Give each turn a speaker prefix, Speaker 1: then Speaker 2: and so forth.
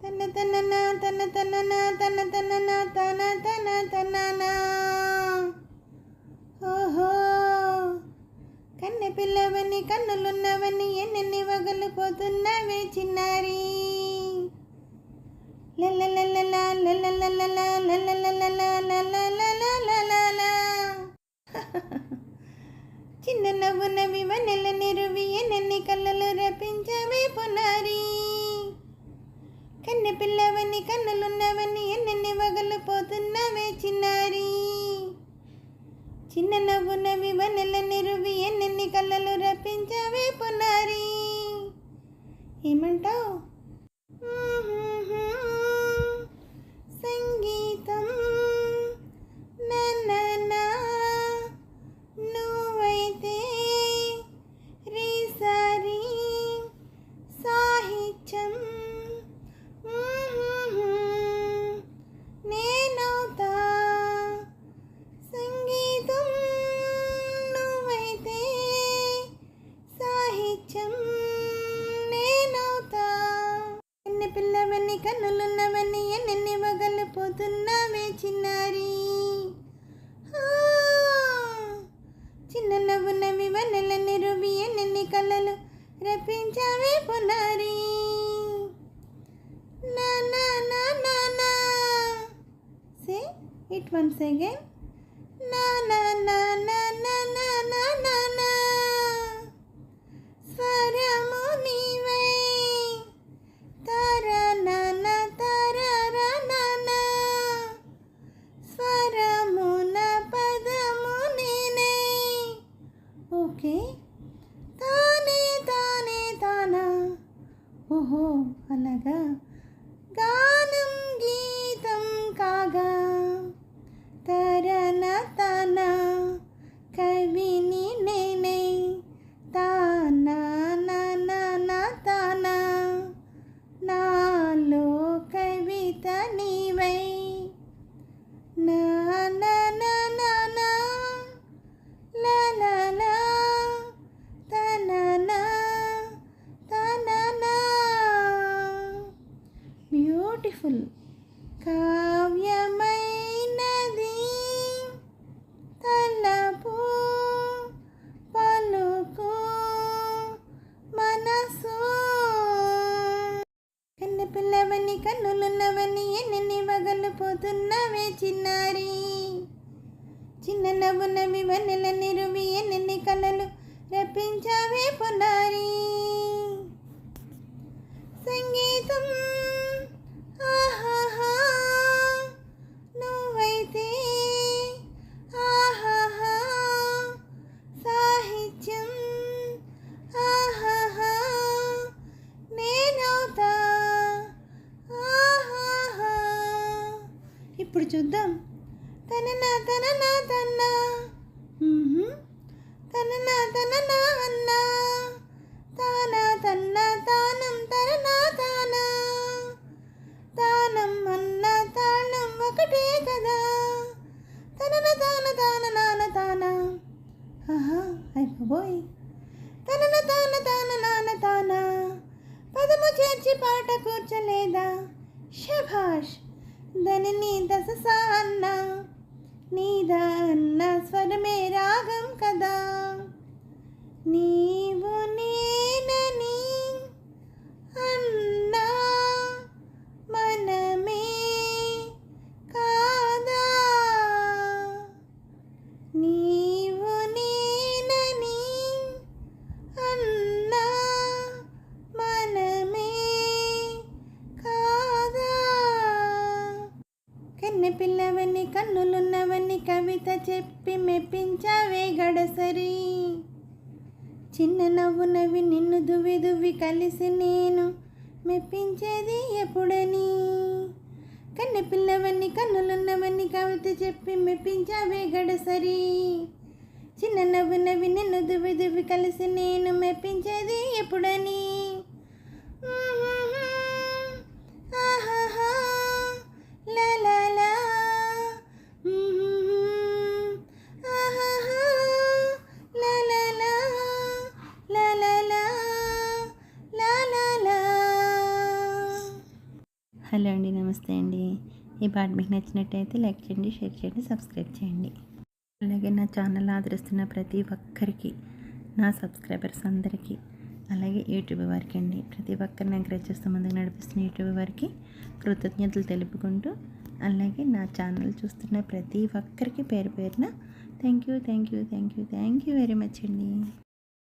Speaker 1: తన తననా తన తననా తన తననా తన తన తననా. ఓహో కన్నె పిల్లవని కన్నులున్నవని ఎన్నెన్ని వగలు పోతున్నవే చిన్నారి. లలలలలా లలలలలా లలలలలా లలలలలా. చిన్న నవ్వునవి వనెల నిరువి ఎన్నెన్ని కళ్ళలు రపించవే పొన్నారి. కన్నె పిల్లవని కన్నులున్నవని ఎన్నెన్ని వగలు పోతున్నవే చిన్నారి. చిన్న నవ్వునవి వనెల నిరువి ఎన్నెన్ని కళ్ళలు రపించవే పొన్నారి. ఏమంటావు? సంగీతం నా నువ్వైతే రీసారి సాహిత్యం నేనవుతా. సంగీతం నువ్వైతే సాహిత్యం నేనవుతా. ఎన్ని పిల్లవని కన్నులున్నవని ఎన్నెన్ని వగలు పోతున్నవే చిన్నారి. చిన్న నవ్వునవి వనెల నిరువి ఎన్నెన్ని కళ్ళలు రపించవే పొన్నారి. నా నా నా నా నా. Say it once again. నా నా నా నా నా నా నా నా నా. స్వరము నీవై తారా నాన్న తారా నాన్న. స్వరమున పదము నేనే. ఓకే తానే తానే తానా. ఓహో అలాగా. గానం గీతం కాగా తరన తానా కవిని నేనే. తానా నా తానా నాలో కవిత నీవై. నా నా నా నా నా లా లా లా తననా తననా. బ్యూటిఫుల్. కావ్యమైనది తలపు పలుకు మనసు. కన్నె పిల్లవని కన్నులున్నవని ఎన్నెన్ని వగలు పోతున్నవే చిన్నారి. చిన్న నవ్వునవి వనెల నిరువి ఎన్నెన్ని కళ్ళలు రపించవే పొన్నారి. సంగీతం ఆహాహా నువ్వైతే ఆహాహా సాహిత్యం ఆహాహా నేనవుతా. ఆహాహా. ఇప్పుడు చూద్దాం. తననా తననా తన్నా తననా తననా అన్నా. తానా తన్నా తానం తరనా తానా. తానం అన్న తాళం ఒకటే కదా. తనన తాన తాన నాన తానా. ఆహా అయిపోయి. తనన తాన తాన నాన తానా. పదము చేర్చి పాట కూర్చలేదా. శభాష్. దని దశ సా అన్న నీదా అన్న స్వరమే రాగం కదా. నీవు నేనని అన్నా మనమే కాదా. నీవు నేనని అన్నా మనమే కాదా. కన్నె పిల్లవని కన్నులున్నవని కవిత చెప్పి మెప్పించావే గడసరి. చిన్న నవ్వునవి నిన్ను దువ్వి దువ్వి కలిసి నేను మెప్పించేది ఎప్పుడని. కన్నె పిల్లవని కన్నులున్నవని కవిత చెప్పి మెప్పించావే గడసరి. చిన్న నవ్వునవి నిన్ను దువ్వి దువ్వి కలిసి నేను మెప్పించేది ఎప్పుడని. ఆహాహా లా లా లా. ఆహాహా లా లా లా లా లా లా లా లా లా. హలో అండి, నమస్తే అండి. ఈ పాట మీకు నచ్చినట్టయితే లైక్ చేయండి, షేర్ చేయండి, సబ్స్క్రైబ్ చేయండి. అలాగే నా ఛానల్ ఆదరిస్తున్న ప్రతి ఒక్కరికి, నా సబ్స్క్రైబర్స్ అందరికీ, అలాగే యూట్యూబ్ వారికి అండి, ప్రతి ఒక్కరిని ఎంకరేజ్ చేస్తూ ముందుకు నడిపిస్తున్న యూట్యూబ్ వారికి కృతజ్ఞతలు తెలుపుకుంటూ, అలాగే నా ఛానల్ చూస్తున్న ప్రతి ఒక్కరికి పేరు పేరున థ్యాంక్ యూ వెరీ మచ్ అండి.